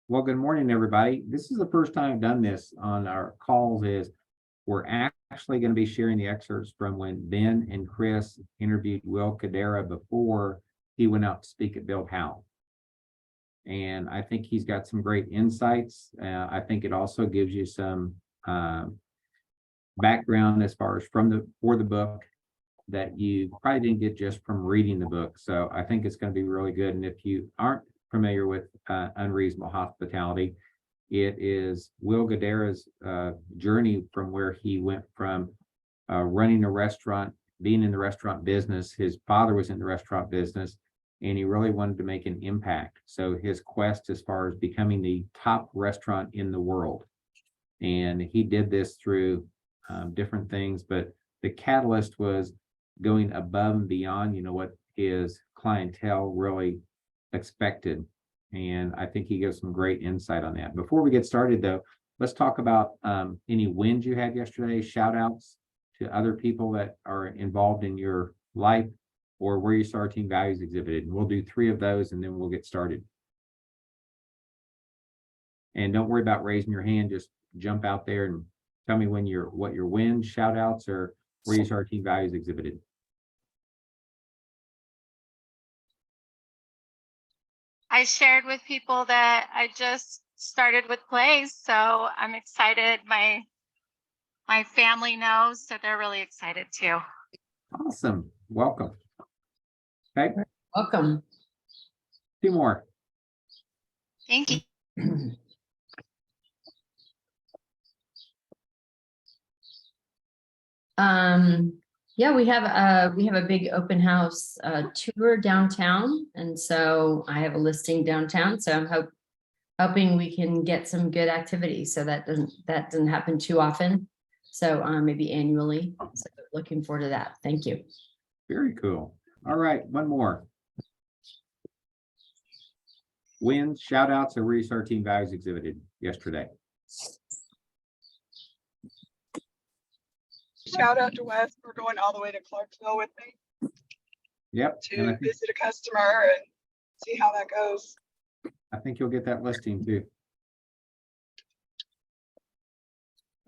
Well, good morning, everybody. This is the first time I've done this on our calls is we're actually going to be sharing the excerpts from when Ben and Chris interviewed Will Guidara before he went out to speak at Build How. And I think he's got some great insights. I think it also gives you some background as far as for the book that you probably didn't get just from reading the book. So I think it's going to be really good. And if you aren't familiar with Unreasonable Hospitality, it is Will Guidara's journey from where he went from running a restaurant, being in the restaurant business. His father was in the restaurant business, and he really wanted to make an impact. So his quest as far as becoming the top restaurant in the world. And he did this through different things, but the catalyst was going above and beyond, what his clientele really expected. And I think he gives some great insight on that. Before we get started, though, let's talk about any wins you had yesterday, shout outs to other people that are involved in your life or where you saw our team values exhibited. And we'll do 3 of those and then we'll get started. And don't worry about raising your hand, just jump out there and tell me what your wins, shout outs, or where you saw our team values exhibited. I shared with people that I just started with plays, so I'm excited. My family knows, so they're really excited too. Awesome. Welcome. Okay. Welcome. 2 more. Thank you. Yeah, we have a big open house tour downtown, and so I have a listing downtown. So I'm hoping we can get some good activity. So that doesn't happen too often. So maybe annually. So looking forward to that. Thank you. Very cool. All right, 1 more. Wins, shout outs, or where you saw our team values exhibited yesterday. Shout out to Wes for going all the way to Clarksville with me Yep. to visit a customer and see how that goes. I think you'll get that listing too.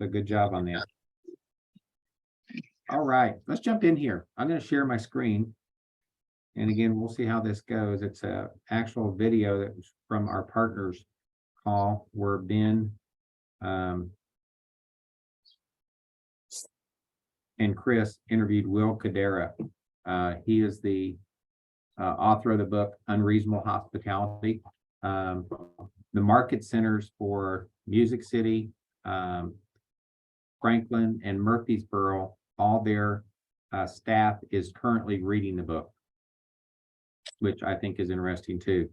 So good job on that. All right, let's jump in here. I'm going to share my screen. And again, we'll see how this goes. It's a actual video that was from our partners call where Ben and Chris interviewed Will Guidara. He is the author of the book, Unreasonable Hospitality. The market centers for Music City, Franklin, and Murfreesboro, all their staff is currently reading the book, which I think is interesting too.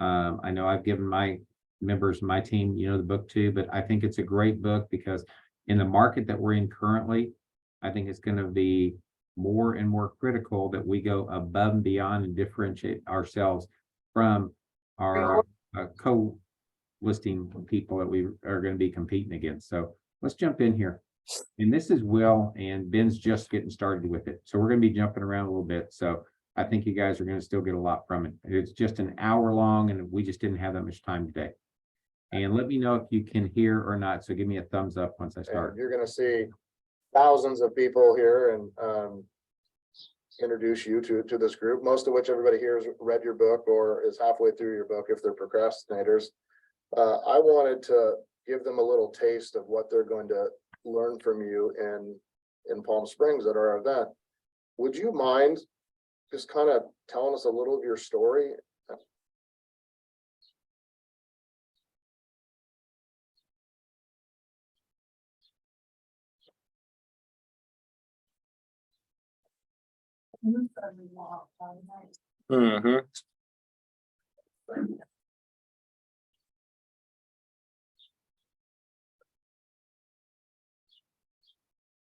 I know I've given my members of my team, the book too, but I think it's a great book because in the market that we're in currently, I think it's going to be more and more critical that we go above and beyond and differentiate ourselves from our co-listing people that we are going to be competing against. So let's jump in here. And this is Will, and Ben's just getting started with it. So we're going to be jumping around a little bit. So I think you guys are going to still get a lot from it. It's just an hour long, and we just didn't have that much time today. And let me know if you can hear or not. So give me a thumbs up once I start. And you're going to see thousands of people here and introduce you to this group, most of which everybody here has read your book or is halfway through your book if they're procrastinators. I wanted to give them a little taste of what they're going to learn from you in Palm Springs at our event. Would you mind just kind of telling us a little of your story? Mm-hmm.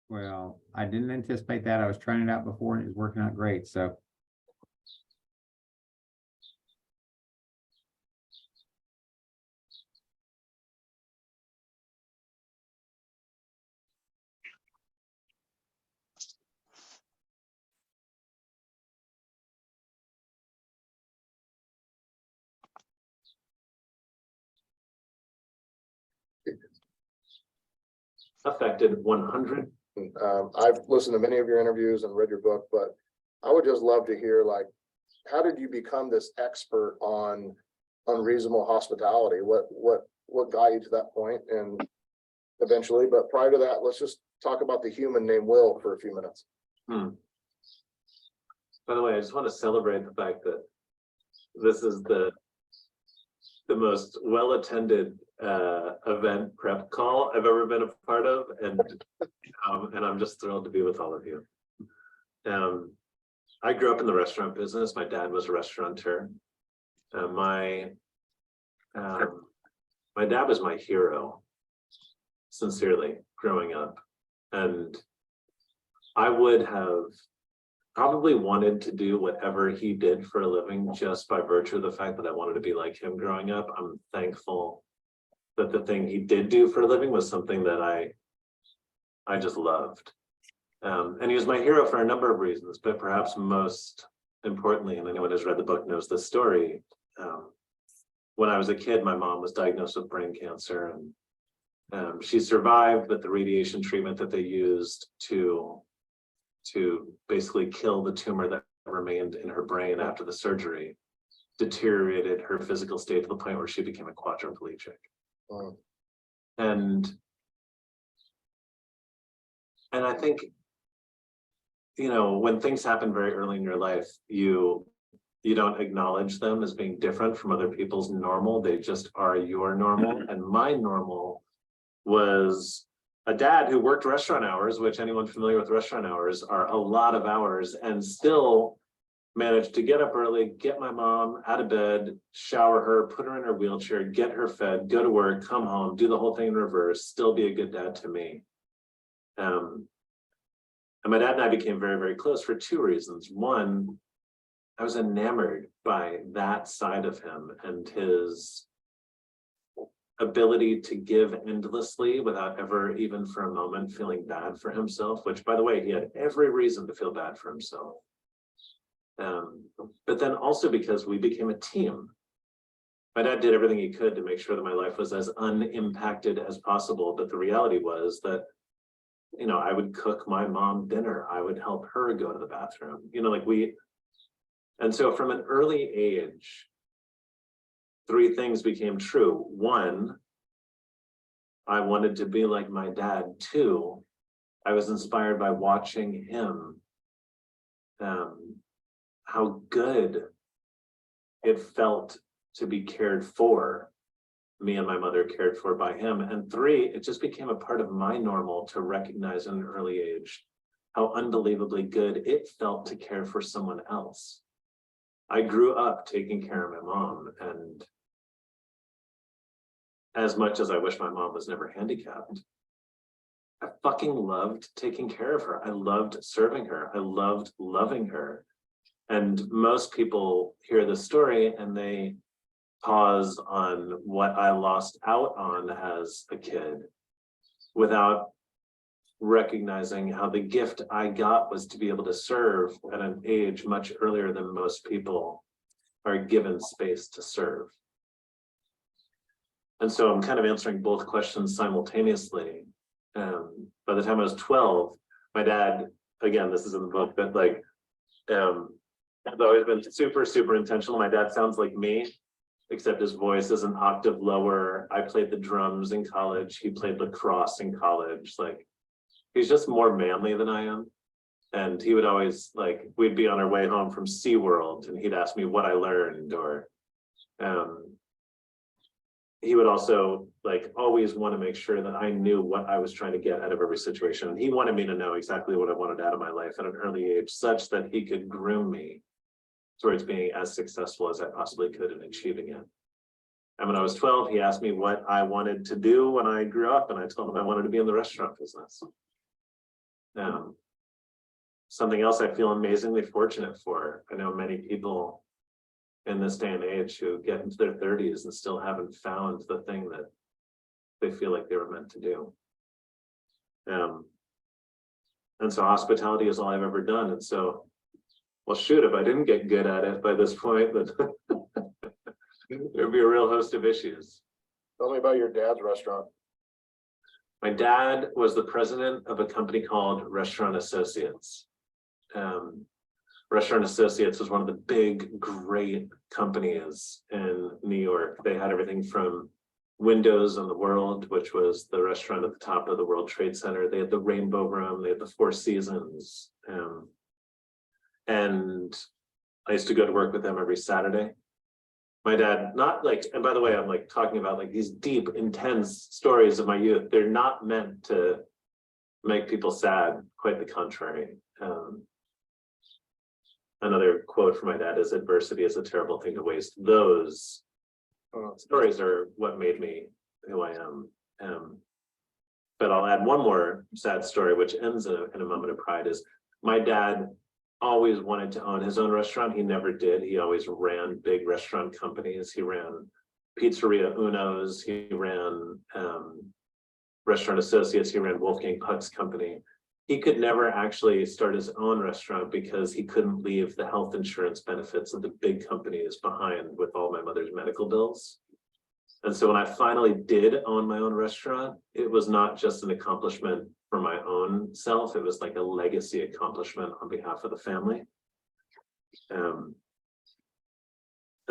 Well, I didn't anticipate that. I was trying it out before and it was working out great. So affected 100. I've listened to many of your interviews and read your book, but I would just love to hear, like, how did you become this expert on unreasonable hospitality? What got you to that point and eventually, but prior to that, let's just talk about the human named Will for a few minutes. By the way, I just want to celebrate the fact that this is the most well-attended event prep call I've ever been a part of, and I'm just thrilled to be with all of you. I grew up in the restaurant business. My dad was a restaurateur. My dad was my hero, sincerely, growing up, and I would have probably wanted to do whatever he did for a living just by virtue of the fact that I wanted to be like him growing up. I'm thankful that the thing he did do for a living was something that I just loved. And he was my hero for a number of reasons, but perhaps most importantly, and anyone who's read the book knows this story, when I was a kid, my mom was diagnosed with brain cancer, and she survived, but the radiation treatment that they used to basically kill the tumor that remained in her brain after the surgery deteriorated her physical state to the point where she became a quadriplegic. And I think, you know, when things happen very early in your life, you don't acknowledge them as being different from other people's normal. They just are your normal. And my normal was a dad who worked restaurant hours, which anyone familiar with restaurant hours are a lot of hours, and still managed to get up early, get my mom out of bed, shower her, put her in her wheelchair, get her fed, go to work, come home, do the whole thing in reverse, still be a good dad to me. And my dad and I became very, very close for two reasons. One, I was enamored by that side of him and his ability to give endlessly without ever even for a moment feeling bad for himself, which, by the way, he had every reason to feel bad for himself. But then also because we became a team. My dad did everything he could to make sure that my life was as unimpacted as possible. But the reality was that, you know, I would cook my mom dinner. I would help her go to the bathroom, you know, like and so from an early age, three things became true. One, I wanted to be like my dad. Two, I was inspired by watching him, how good it felt to be cared for, me and my mother cared for by him. And three, it just became a part of my normal to recognize at an early age how unbelievably good it felt to care for someone else. I grew up taking care of my mom, and as much as I wish my mom was never handicapped, I fucking loved taking care of her. I loved serving her. I loved loving her. And most people hear this story and they pause on what I lost out on as a kid without recognizing how the gift I got was to be able to serve at an age much earlier than most people are given space to serve. And so I'm kind of answering both questions simultaneously. By the time I was 12, my dad, again, this is in the book, but like, I've always been super, super intentional. My dad sounds like me, except his voice is an octave lower. I played the drums in college. He played lacrosse in college. Like, he's just more manly than I am. And he would always, like, we'd be on our way home from SeaWorld and he'd ask me what I learned, or he would also like always want to make sure that I knew what I was trying to get out of every situation. And he wanted me to know exactly what I wanted out of my life at an early age, such that he could groom me towards being as successful as I possibly could in achieving it. And when I was 12, he asked me what I wanted to do when I grew up, and I told him I wanted to be in the restaurant business. Something else I feel amazingly fortunate for. I know many people in this day and age who get into their 30s and still haven't found the thing that they feel like they were meant to do. And so hospitality is all I've ever done. And so, well, shoot, if I didn't get good at it by this point, then there'd be a real host of issues. Tell me about your dad's restaurant. My dad was the president of a company called Restaurant Associates. Restaurant Associates was one of the big, great companies in New York. They had everything from Windows on the World, which was the restaurant at the top of the World Trade Center. They had the Rainbow Room, they had the Four Seasons. And I used to go to work with them every Saturday. My dad, not like, and by the way, I'm like talking about like these deep, intense stories of my youth. They're not meant to make people sad, quite the contrary. Another quote from my dad is, adversity is a terrible thing to waste. Those stories are what made me who I am. But I'll add one more sad story, which ends in a moment of pride, is my dad always wanted to own his own restaurant. He never did. He always ran big restaurant companies. He ran Pizzeria Uno's. He ran Restaurant Associates. He ran Wolfgang Puck's company. He could never actually start his own restaurant because he couldn't leave the health insurance benefits of the big companies behind with all my mother's medical bills. And so when I finally did own my own restaurant, it was not just an accomplishment for my own self, it was like a legacy accomplishment on behalf of the family. And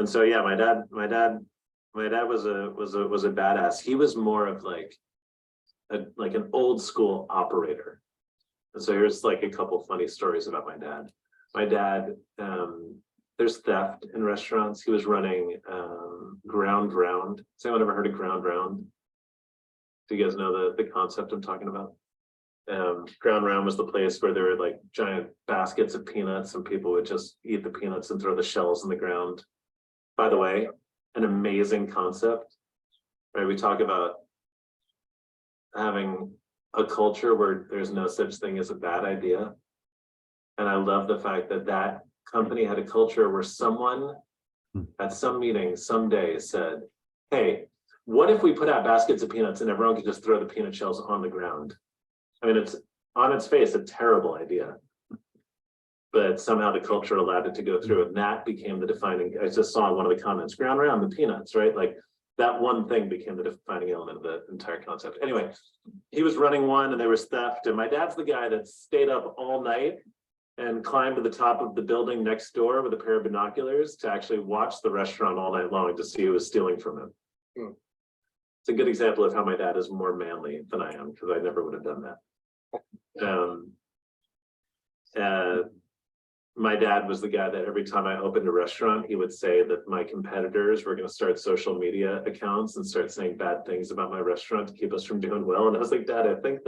so yeah, my dad was a badass. He was more of like an old school operator. And so here's like a couple funny stories about my dad. My dad, there's theft in restaurants. He was running Ground Round. Has anyone ever heard of Ground Round? Do you guys know the concept I'm talking about? Ground Round was the place where there were like giant baskets of peanuts and people would just eat the peanuts and throw the shells in the ground. By the way, an amazing concept, right? We talk about having a culture where there's no such thing as a bad idea. And I love the fact that that company had a culture where someone at some meeting someday said, hey, what if we put out baskets of peanuts and everyone could just throw the peanut shells on the ground? I mean, it's on its face a terrible idea, but somehow the culture allowed it to go through, and that became the defining. I just saw in one of the comments, Ground Round, the peanuts, right? Like that one thing became the defining element of the entire concept. Anyway, he was running one and there was theft, and my dad's the guy that stayed up all night and climbed to the top of the building next door with a pair of binoculars to actually watch the restaurant all night long to see who was stealing from him. It's a good example of how my dad is more manly than I am, because I never would have done that. My dad was the guy that every time I opened a restaurant, he would say that my competitors were going to start social media accounts and start saying bad things about my restaurant to keep us from doing well. And I was like, Dad, I don't think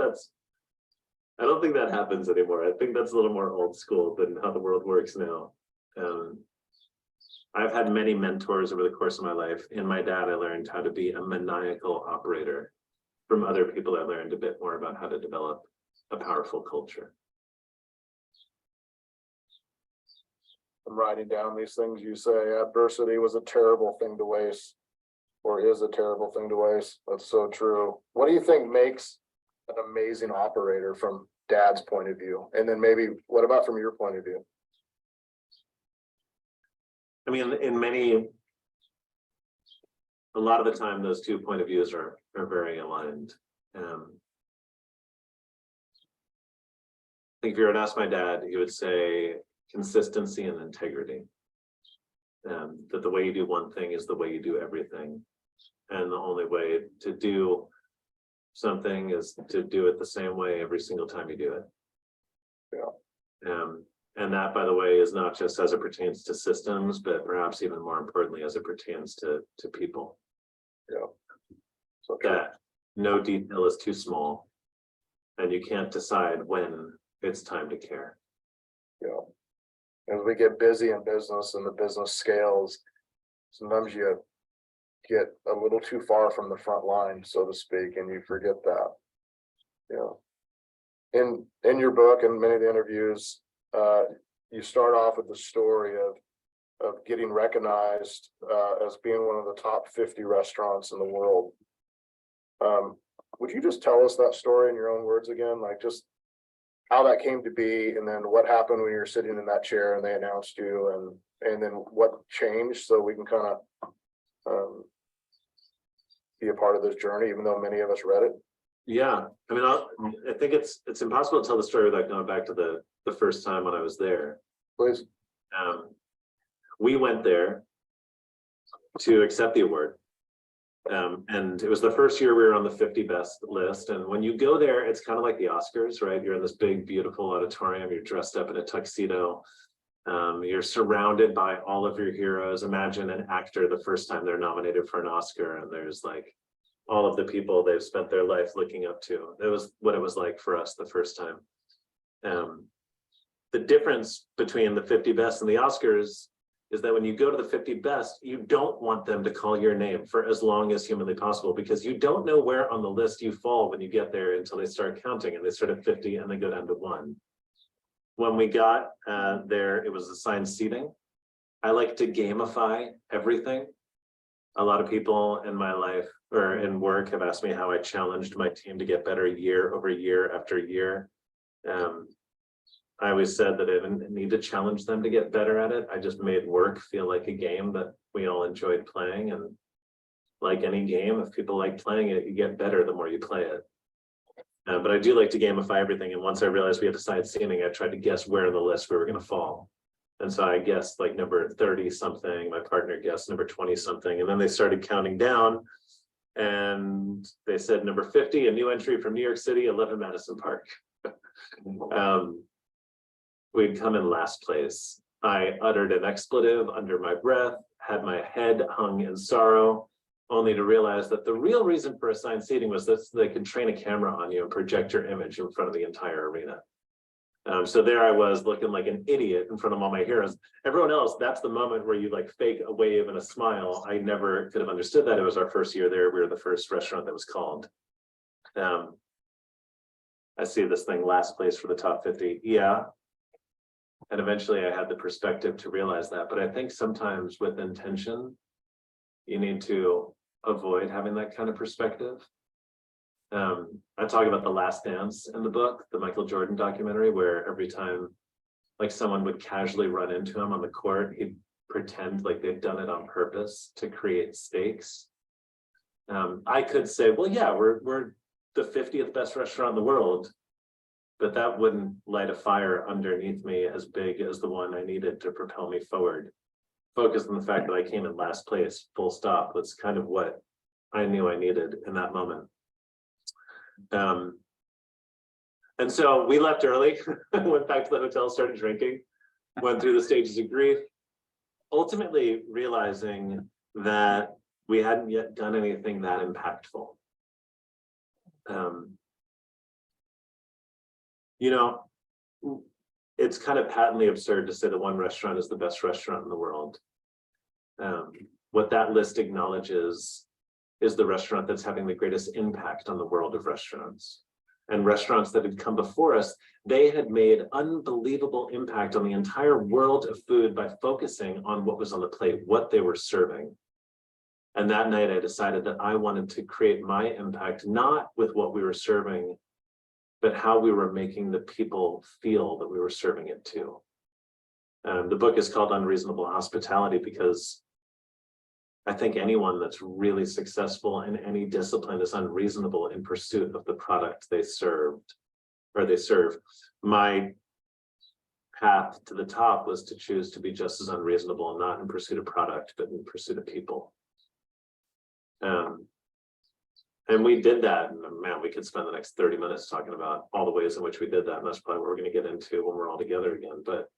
that happens anymore. I think that's a little more old school than how the world works now. I've had many mentors over the course of my life. In my dad, I learned how to be a maniacal operator. From other people, I learned a bit more about how to develop a powerful culture. I'm writing down these things you say. Adversity was a terrible thing to waste, or is a terrible thing to waste. That's so true. What do you think makes an amazing operator from Dad's point of view? And then maybe what about from your point of view? I mean, a lot of the time, those two point of views are very aligned. I think if you were to ask my dad, he would say consistency and integrity. That the way you do one thing is the way you do everything. And the only way to do something is to do it the same way every single time you do it. Yeah. And that, by the way, is not just as it pertains to systems, but perhaps even more importantly, as it pertains to people. Yeah. So that no detail is too small, and you can't decide when it's time to care. Yeah. As we get busy in business and the business scales, sometimes you get a little too far from the front line, so to speak, and you forget that. Yeah. In your book and many of the interviews, you start off with the story of getting recognized as being one of the top 50 restaurants in the world. Would you just tell us that story in your own words again, like just how that came to be, and then what happened when you were sitting in that chair and they announced you, and then what changed, so we can kind of be a part of this journey, even though many of us read it? Yeah, I mean, I think it's impossible to tell the story without going back to the first time when I was there. Please. We went there to accept the award. And it was the first year we were on the 50 best list. And when you go there, it's kind of like the Oscars, right? You're in this big, beautiful auditorium. You're dressed up in a tuxedo. You're surrounded by all of your heroes. Imagine an actor the first time they're nominated for an Oscar, and there's like all of the people they've spent their life looking up to. It was what it was like for us the first time. The difference between the 50 best and the Oscars is that when you go to the 50 best, you don't want them to call your name for as long as humanly possible, because you don't know where on the list you fall when you get there until they start counting, and they start at 50 and they go down to 1. When we got there, it was assigned seating. I like to gamify everything. A lot of people in my life or in work have asked me how I challenged my team to get better year over year after year. I always said that I didn't need to challenge them to get better at it. I just made work feel like a game that we all enjoyed playing. And like any game, if people like playing it, you get better the more you play it. But I do like to gamify everything. And once I realized we had assigned seating, I tried to guess where in the list we were going to fall. And so I guessed like number 30 something, my partner guessed number 20 something. And then they started counting down and they said number 50, a new entry from New York City, 11 Madison Park. We'd come in last place. I uttered an expletive under my breath, had my head hung in sorrow, only to realize that the real reason for assigned seating was that they could train a camera on you and project your image in front of the entire arena. So there I was looking like an idiot in front of all my heroes. Everyone else, that's the moment where you like fake a wave and a smile. I never could have understood that. It was our first year there. We were the first restaurant that was called. I see this thing last place for the top 50. Yeah. And eventually I had the perspective to realize that. But I think sometimes with intention, you need to avoid having that kind of perspective. I talk about The Last Dance in the book, the Michael Jordan documentary, where every time like someone would casually run into him on the court, he'd pretend like they'd done it on purpose to create stakes. I could say, well, yeah, we're the 50th best restaurant in the world, but that wouldn't light a fire underneath me as big as the one I needed to propel me forward. Focused on the fact that I came in last place, full stop. That's kind of what I knew I needed in that moment. And so we left early, went back to the hotel, started drinking, went through the stages of grief, ultimately realizing that we hadn't yet done anything that impactful. You know, it's kind of patently absurd to say that one restaurant is the best restaurant in the world. What that list acknowledges is the restaurant that's having the greatest impact on the world of restaurants. And restaurants that had come before us, they had made unbelievable impact on the entire world of food by focusing on what was on the plate, what they were serving. And that night I decided that I wanted to create my impact, not with what we were serving, but how we were making the people feel that we were serving it to. The book is called Unreasonable Hospitality because I think anyone that's really successful in any discipline is unreasonable in pursuit of the product they served or they serve. My path to the top was to choose to be just as unreasonable and not in pursuit of product, but in pursuit of people. And we did that, and man, we could spend the next 30 minutes talking about all the ways in which we did that, and that's probably what we're going to get into when we're all together again. But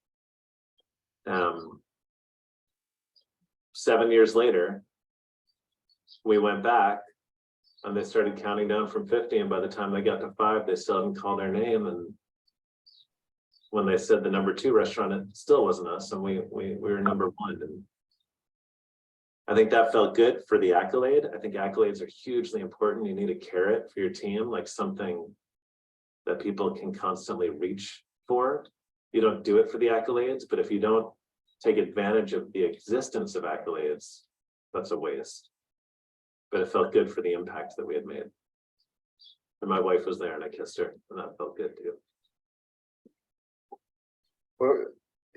7 years later, we went back, and they started counting down from 50, and by the time they got to 5, they still didn't call their name, and when they said the number 2 restaurant, it still wasn't us, and we were number 1, and I think that felt good for the accolade. I think accolades are hugely important. You need a carrot for your team, like something that people can constantly reach for. You don't do it for the accolades, but if you don't take advantage of the existence of accolades, that's a waste. But it felt good for the impact that we had made. And my wife was there and I kissed her, and that felt good too. Well,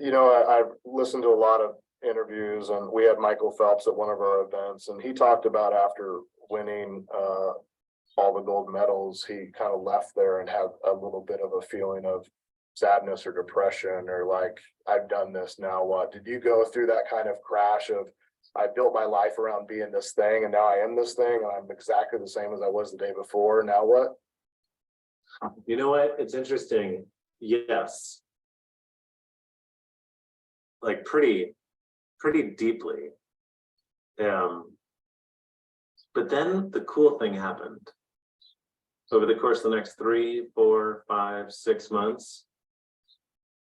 you know, I've listened to a lot of interviews, and we had Michael Phelps at one of our events, and he talked about after winning all the gold medals, he kind of left there and had a little bit of a feeling of sadness or depression, or like, I've done this, now what? Did you go through that kind of crash of, I built my life around being this thing and now I am this thing and I'm exactly the same as I was the day before, now what? You know what? It's interesting. Yes. Like pretty deeply. But then the cool thing happened. Over the course of the next 3, 4, 5, 6 months,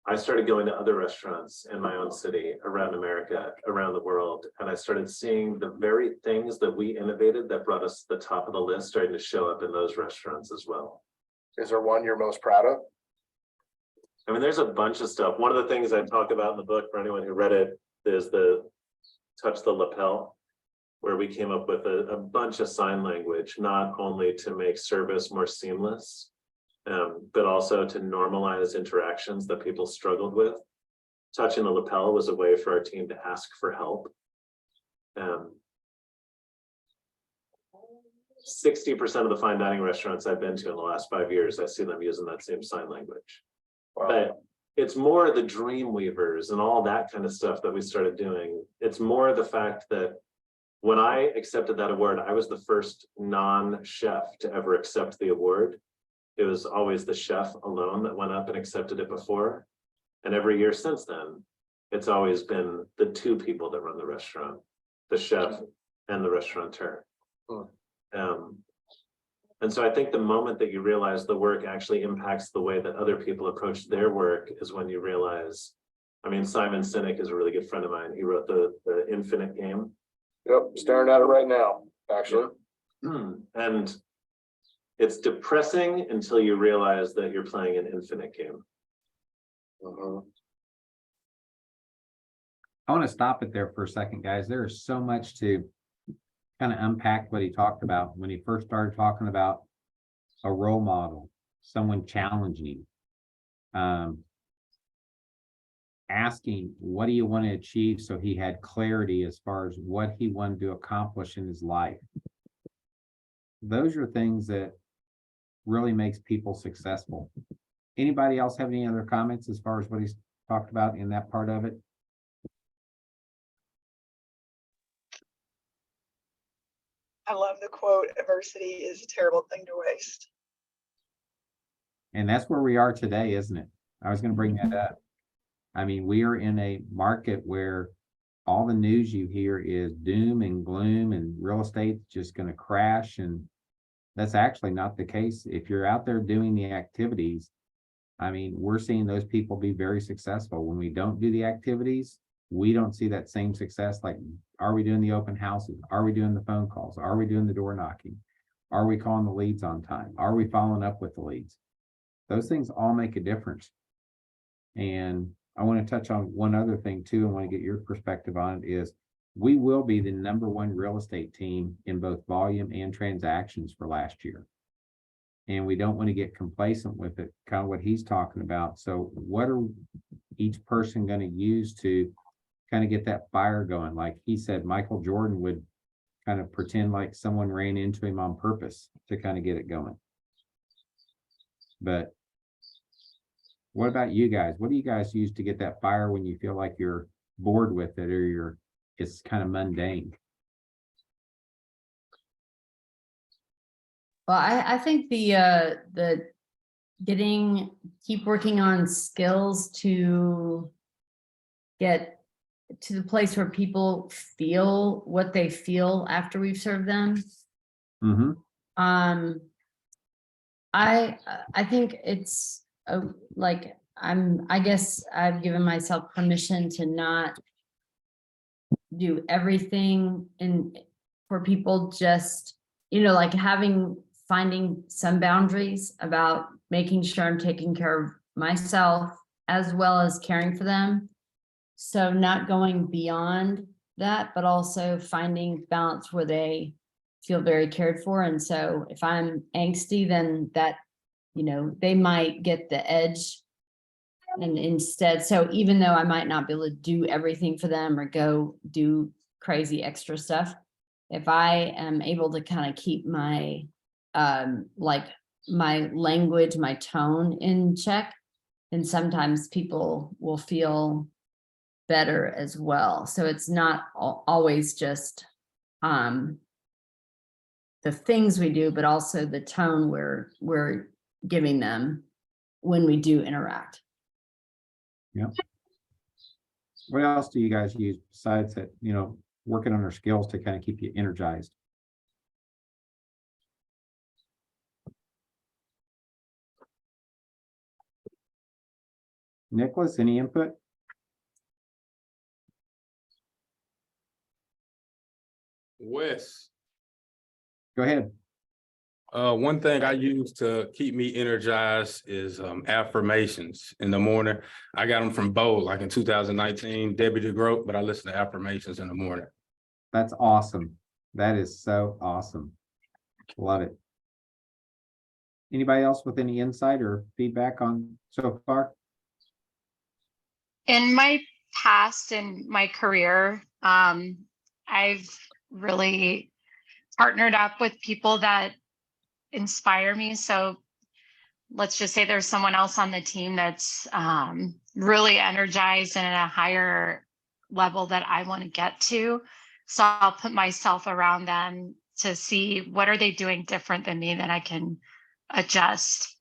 I started going to other restaurants in my own city, around America, around the world, and I started seeing the very things that we innovated that brought us to the top of the list starting to show up in those restaurants as well. Is there one you're most proud of? I mean, there's a bunch of stuff. One of the things I talk about in the book for anyone who read it is the touch the lapel, where we came up with a bunch of sign language, not only to make service more seamless, but also to normalize interactions that people struggled with. Touching the lapel was a way for our team to ask for help. 60% of the fine dining restaurants I've been to in the last 5 years, I see them using that same sign language. Wow. But it's more the dream weavers and all that kind of stuff that we started doing. It's more the fact that when I accepted that award, I was the first non-chef to ever accept the award. It was always the chef alone that went up and accepted it before. And every year since then, it's always been the 2 people that run the restaurant, the chef and the restaurateur. And so I think the moment that you realize the work actually impacts the way that other people approach their work is when you realize, I mean, Simon Sinek is a really good friend of mine. He wrote the Infinite Game. Yep, staring at it right now, actually. And it's depressing until you realize that you're playing an infinite game. I want to stop it there for a second, guys. There is so much to kind of unpack what he talked about when he first started talking about a role model, someone challenging, asking, what do you want to achieve? So he had clarity as far as what he wanted to accomplish in his life. Those are things that really makes people successful. Anybody else have any other comments as far as what he's talked about in that part of it? I love the quote, adversity is a terrible thing to waste. And that's where we are today, isn't it? I was going to bring that up. I mean, we are in a market where all the news you hear is doom and gloom and real estate's just going to crash. And that's actually not the case. If you're out there doing the activities, I mean, we're seeing those people be very successful. When we don't do the activities, we don't see that same success. Like, are we doing the open houses? Are we doing the phone calls? Are we doing the door knocking? Are we calling the leads on time? Are we following up with the leads? Those things all make a difference. And I want to touch on one other thing too. I want to get your perspective on it is we will be the #1 real estate team in both volume and transactions for last year. And we don't want to get complacent with it, kind of what he's talking about. So what are each person going to use to kind of get that fire going? Like he said, Michael Jordan would kind of pretend like someone ran into him on purpose to kind of get it going. But what about you guys? What do you guys use to get that fire when you feel like you're bored with it or it's kind of mundane? Well, I think the keep working on skills to get to the place where people feel what they feel after we've served them. Mm-hmm. I think it's I guess I've given myself permission to not do everything for people, just, like finding some boundaries about making sure I'm taking care of myself as well as caring for them. So not going beyond that, but also finding balance where they feel very cared for. And so if I'm angsty, then that, they might get the edge. And instead, so even though I might not be able to do everything for them or go do crazy extra stuff, if I am able to kind of keep my like my language, my tone in check. And sometimes people will feel better as well. So it's not always just the things we do, but also the tone we're giving them when we do interact. What else do you guys use besides that, working on their skills to kind of keep you energized? Nicholas, any input? Wes, Go ahead. one thing I use to keep me energized is affirmations in the morning. I got them from Bo, like in 2019, Debbie DeGroat, but I listen to affirmations in the morning. That's awesome. That is so awesome. Love it. Anybody else with any insight or feedback on so far? In my past, in my career, I've really partnered up with people that inspire me. So let's just say there's someone else on the team that's really energized and at a higher level that I want to get to. So I'll put myself around them to see what are they doing different than me that I can adjust.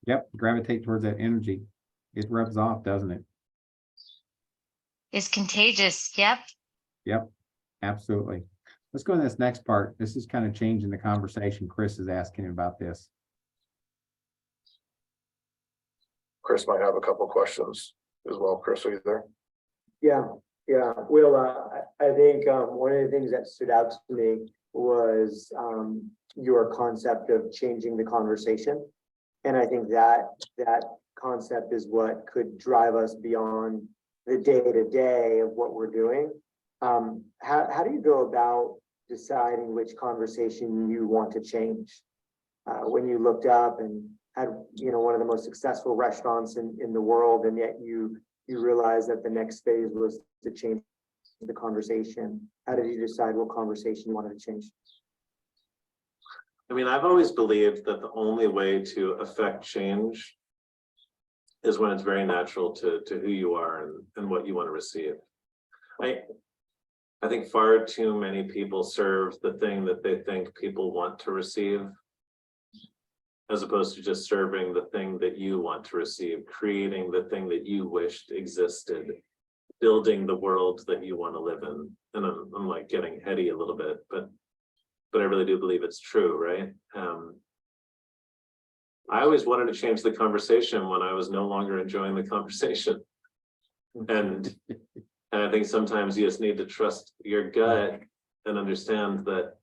Yep, gravitate towards that energy. It rubs off, doesn't it? It's contagious. Yep. Yep, absolutely. Let's go to this next part. This is kind of changing the conversation. Chris is asking about this. Chris might have a couple questions as well. Chris, are you there? Yeah. Will, I think one of the things that stood out to me was your concept of changing the conversation. And I think that concept is what could drive us beyond the day-to-day of what we're doing. How do you go about deciding which conversation you want to change? When you looked up and had, one of the most successful restaurants in the world, and yet you realized that the next phase was to change the conversation. How did you decide what conversation you wanted to change? I mean, I've always believed that the only way to affect change is when it's very natural to who you are and what you want to receive. I think far too many people serve the thing that they think people want to receive, as opposed to just serving the thing that you want to receive, creating the thing that you wished existed, building the world that you want to live in. And I'm like getting heady a little bit, but I really do believe it's true, right? I always wanted to change the conversation when I was no longer enjoying the conversation. And I think sometimes you just need to trust your gut and understand that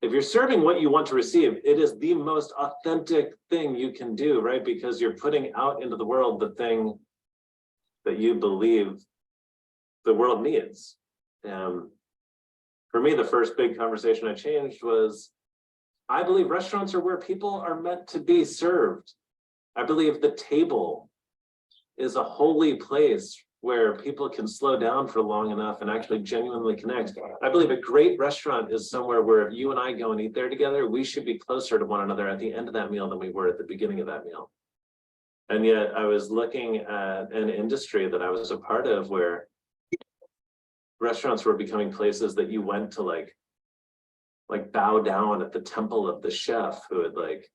if you're serving what you want to receive, it is the most authentic thing you can do, right? Because you're putting out into the world the thing that you believe the world needs. For me, the first big conversation I changed was, I believe restaurants are where people are meant to be served. I believe the table is a holy place where people can slow down for long enough and actually genuinely connect. I believe a great restaurant is somewhere where if you and I go and eat there together, we should be closer to one another at the end of that meal than we were at the beginning of that meal. And yet I was looking at an industry that I was a part of where restaurants were becoming places that you went to like bow down at the temple of the chef who had like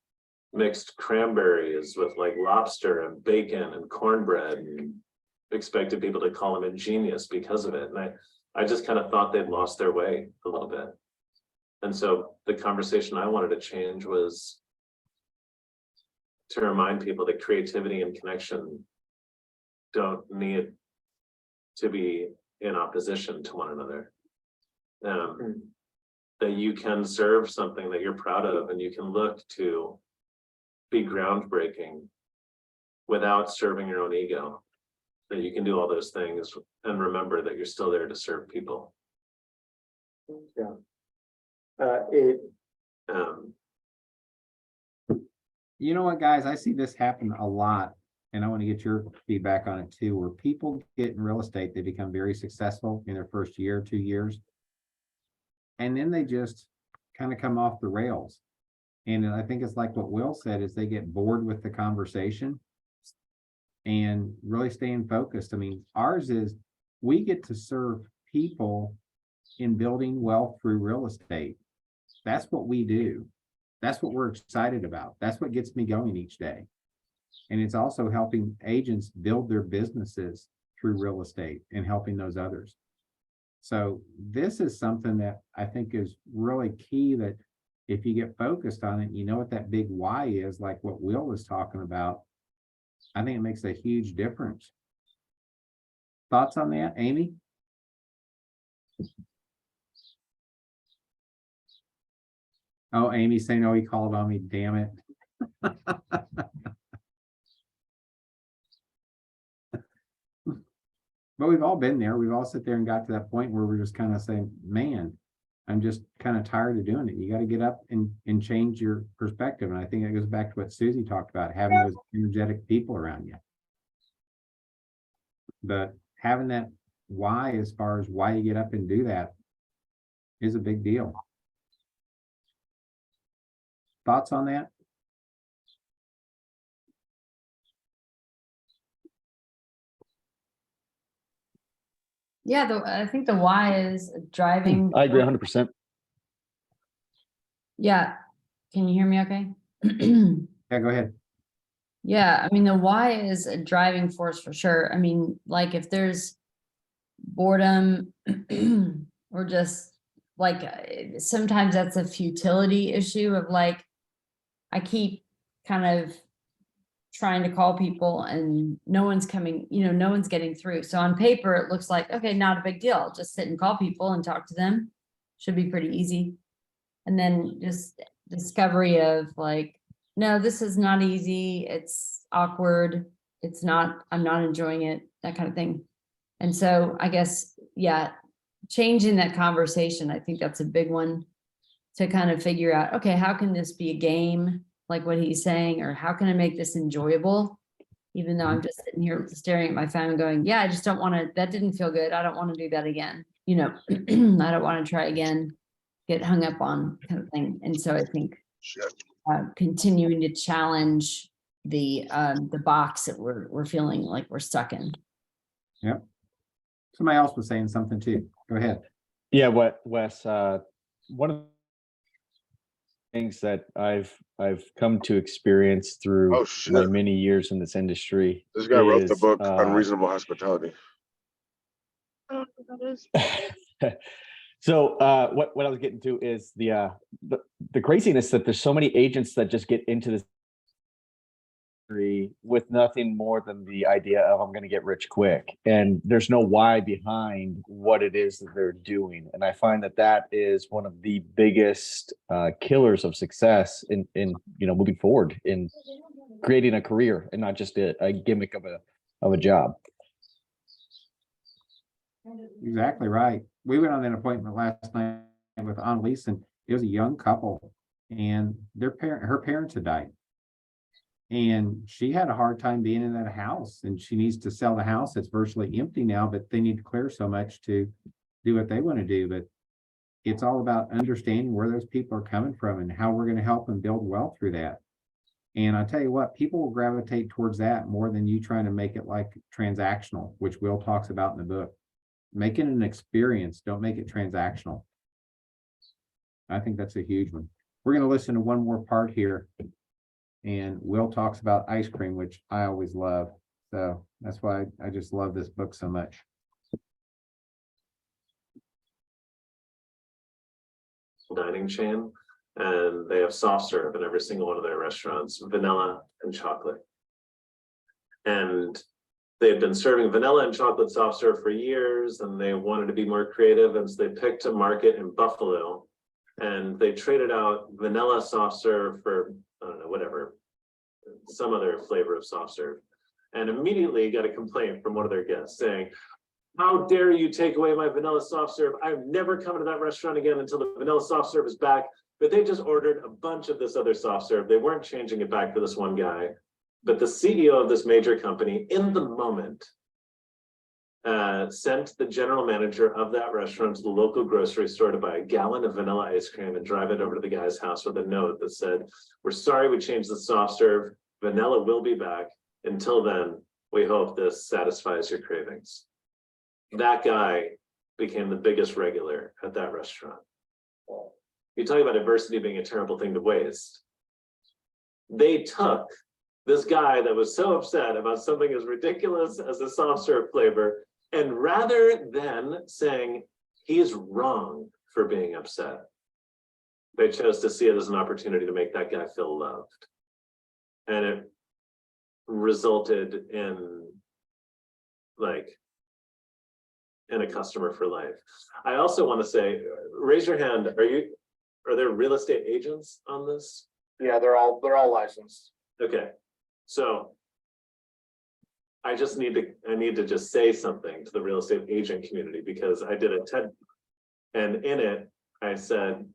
mixed cranberries with like lobster and bacon and cornbread and expected people to call him a genius because of it. And I just kind of thought they'd lost their way a little bit. And so the conversation I wanted to change was to remind people that creativity and connection don't need to be in opposition to one another. That you can serve something that you're proud of and you can look to be groundbreaking without serving your own ego. That you can do all those things and remember that you're still there to serve people. Yeah. You know what, guys, I see this happen a lot, and I want to get your feedback on it too, where people get in real estate, they become very successful in their first year, 2 years. And then they just kind of come off the rails. And I think it's like what Will said, is they get bored with the conversation and really staying focused. I mean, ours is, we get to serve people in building wealth through real estate. That's what we do. That's what we're excited about. That's what gets me going each day. And it's also helping agents build their businesses through real estate and helping those others. So this is something that I think is really key, that if you get focused on it, you know what that big why is, like what Will was talking about, I think it makes a huge difference. Thoughts on that, Amy? Oh, Amy's saying, oh, he called on me, damn it. But we've all been there. We've all sit there and got to that point where we're just kind of saying, man, I'm just kind of tired of doing it. You got to get up and change your perspective. And I think it goes back to what Susie talked about, having those energetic people around you. But having that why, as far as why you get up and do that, is a big deal. Thoughts on that? Yeah, I think the why is driving. I agree 100%. Yeah, can you hear me okay? Yeah, go ahead. Yeah, I mean, the why is a driving force for sure. I mean, like if there's boredom or just like sometimes that's a futility issue of like, I keep kind of trying to call people and no one's coming, no one's getting through. So on paper, it looks like, okay, not a big deal. I'll just sit and call people and talk to them. Should be pretty easy. And then just discovery of like, no, this is not easy. It's awkward. It's not, I'm not enjoying it, that kind of thing. And so I guess, yeah, changing that conversation, I think that's a big one to kind of figure out, okay, how can this be a game? Like what he's saying, or how can I make this enjoyable? Even though I'm just sitting here staring at my phone going, yeah, I just don't want to, that didn't feel good. I don't want to do that again. I don't want to try again, get hung up on kind of thing. And so I think continuing to challenge the box that we're feeling like we're stuck in. Yep. Somebody else was saying something too. Go ahead. Yeah, Wes, one of the things that I've come to experience through my many years in this industry. This guy wrote the is, book, Unreasonable Hospitality. So what I was getting to is the craziness that there's so many agents that just get into this with nothing more than the idea of I'm going to get rich quick, and there's no why behind what it is that they're doing. And I find that is one of the biggest killers of success in moving forward in creating a career and not just a gimmick of a job. Exactly right. We went on an appointment last night with Annalise, and it was a young couple, and her parents had died. And she had a hard time being in that house, and she needs to sell the house. It's virtually empty now, but they need to clear so much to do what they want to do. But it's all about understanding where those people are coming from and how we're going to help them build wealth through that. And I tell you what, people will gravitate towards that more than you trying to make it like transactional, which Will talks about in the book. Make it an experience. Don't make it transactional. I think that's a huge one. We're going to listen to one more part here. And Will talks about ice cream, which I always love. So that's why I just love this book so much. Dining chain, and they have soft serve in every single one of their restaurants, vanilla and chocolate. And they've been serving vanilla and chocolate soft serve for years, and they wanted to be more creative. And so they picked a market in Buffalo, and they traded out vanilla soft serve for, I don't know, whatever, some other flavor of soft serve, and immediately got a complaint from one of their guests saying, how dare you take away my vanilla soft serve? I'm never coming to that restaurant again until the vanilla soft serve is back. But they just ordered a bunch of this other soft serve. They weren't changing it back for this one guy. But the CEO of this major company, in the moment, sent the general manager of that restaurant to the local grocery store to buy a gallon of vanilla ice cream and drive it over to the guy's house with a note that said, "We're sorry we changed the soft serve. Vanilla will be back. Until then, we hope this satisfies your cravings." That guy became the biggest regular at that restaurant. You talk about adversity being a terrible thing to waste. They took this guy that was so upset about something as ridiculous as a soft serve flavor, and rather than saying he's wrong for being upset, they chose to see it as an opportunity to make that guy feel loved. And it resulted in a customer for life. I also want to say, raise your hand. Are there real estate agents on this? Yeah, they're all licensed. Okay, so I need to just say something to the real estate agent community, because I did a TED, and in it I said,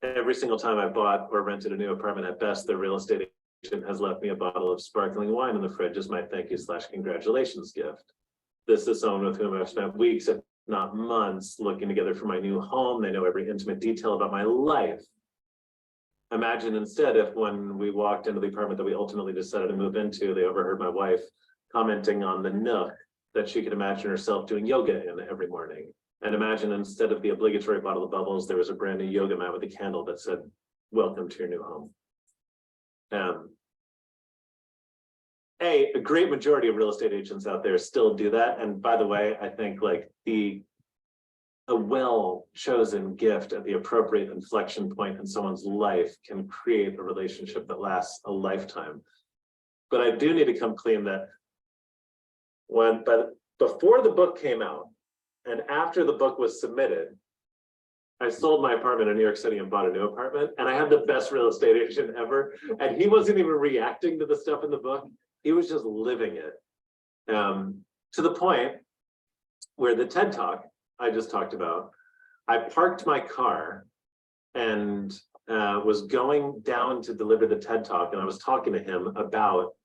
every single time I bought or rented a new apartment, at best, the real estate agent has left me a bottle of sparkling wine in the fridge as my thank you / congratulations gift. This is someone with whom I've spent weeks, if not months, looking together for my new home. They know every intimate detail about my life. Imagine instead if, when we walked into the apartment that we ultimately decided to move into, they overheard my wife commenting on the nook that she could imagine herself doing yoga in every morning. And imagine instead of the obligatory bottle of bubbles, there was a brand new yoga mat with a candle that said, "Welcome to your new home." A great majority of real estate agents out there still do that. And by the way, I think a well-chosen gift at the appropriate inflection point in someone's life can create a relationship that lasts a lifetime. But I do need to come clean that before the book came out and after the book was submitted, I sold my apartment in New York City and bought a new apartment, and I had the best real estate agent ever. And he wasn't even reacting to the stuff in the book. He was just living it, to the point where the TED Talk I just talked about, I parked my car and was going down to deliver the TED Talk, and I was talking to him about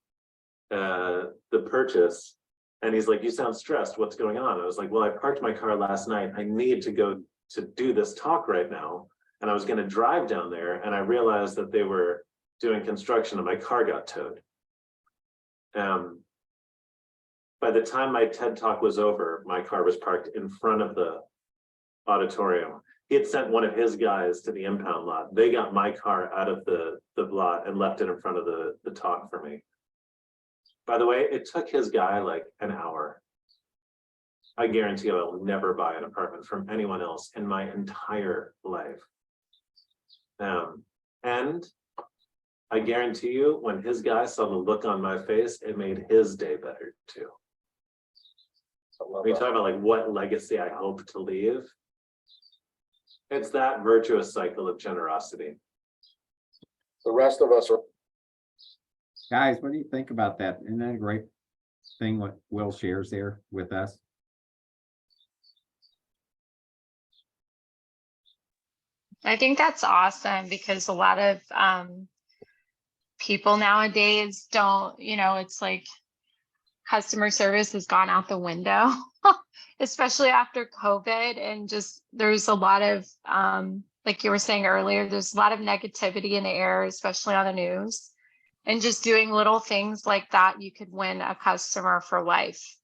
the purchase, and he's like, "You sound stressed, what's going on?" I was like, "Well, I parked my car last night. I need to go to do this talk right now." And I was going to drive down there, and I realized that they were doing construction and my car got towed. By the time my TED Talk was over, my car was parked in front of the auditorium. He had sent one of his guys to the impound lot. They got my car out of the lot and left it in front of the talk for me. By the way, it took his guy like an hour. I guarantee you I will never buy an apartment from anyone else in my entire life. And I guarantee you, when his guy saw the look on my face, it made his day better too. We talk about what legacy I hope to leave. It's that virtuous cycle of generosity. The rest of us are. Guys, what do you think about that? Isn't that a great thing what Will shares there with us? I think that's awesome, because a lot of people nowadays don't, it's like customer service has gone out the window, especially after COVID. And just there's a lot of, like you were saying earlier, there's a lot of negativity in the air, especially on the news. And just doing little things like that, you could win a customer for life.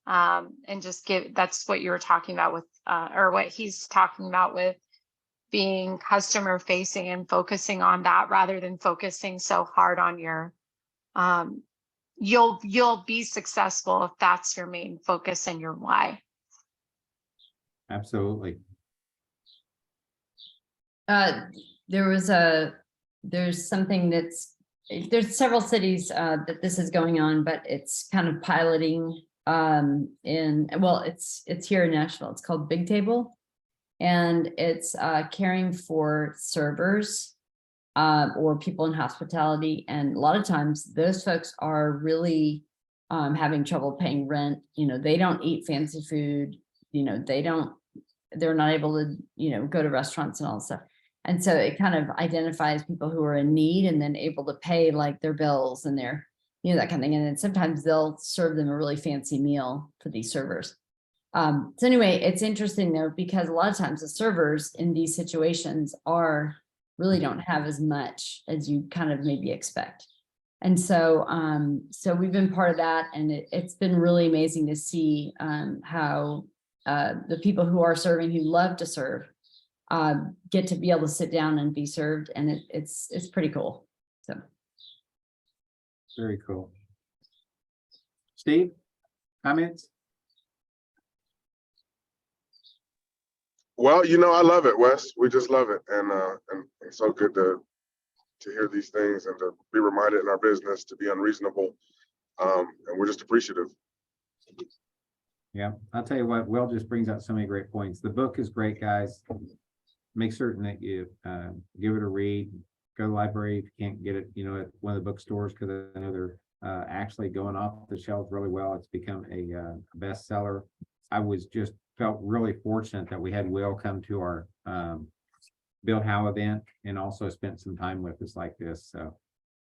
And just that's what you were talking about with, or what he's talking about with being customer facing and focusing on that rather than focusing so hard on your, you'll be successful if that's your main focus and your why. Absolutely. There's something there's several cities that this is going on, but it's kind of piloting it's here in Nashville. It's called Big Table, and it's caring for servers or people in hospitality. And a lot of times those folks are really having trouble paying rent. They don't eat fancy food. They're not able to, go to restaurants and all that stuff. And so it kind of identifies people who are in need and then able to pay like their bills and their that kind of thing. And then sometimes they'll serve them a really fancy meal for these servers. So anyway, it's interesting though, because a lot of times the servers in these situations really don't have as much as you kind of maybe expect. And so, so we've been part of that, and it's been really amazing to see how the people who are serving, who love to serve, get to be able to sit down and be served, and it's pretty cool. So Very cool. Steve, comments? Well, I love it, Wes. We just love it. And it's so good to hear these things and to be reminded in our business to be unreasonable. And we're just appreciative. Yeah, I'll tell you what, Will just brings out so many great points. The book is great, guys. Make certain that you give it a read. Go to the library if you can't get it, at one of the bookstores, because I know they're actually going off the shelves really well. It's become a bestseller. I felt really fortunate that we had Will come to our Build How event and also spent some time with us like this. So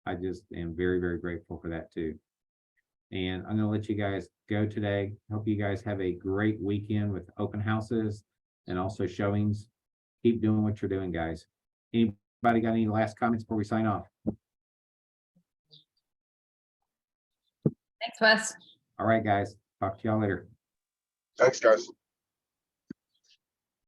I just am very, very grateful for that too. And I'm going to let you guys go today. Hope you guys have a great weekend with open houses and also showings. Keep doing what you're doing, guys. Anybody got any last comments before we sign off? thanks, Wes. All right, guys. Talk to y'all later. Thanks, guys.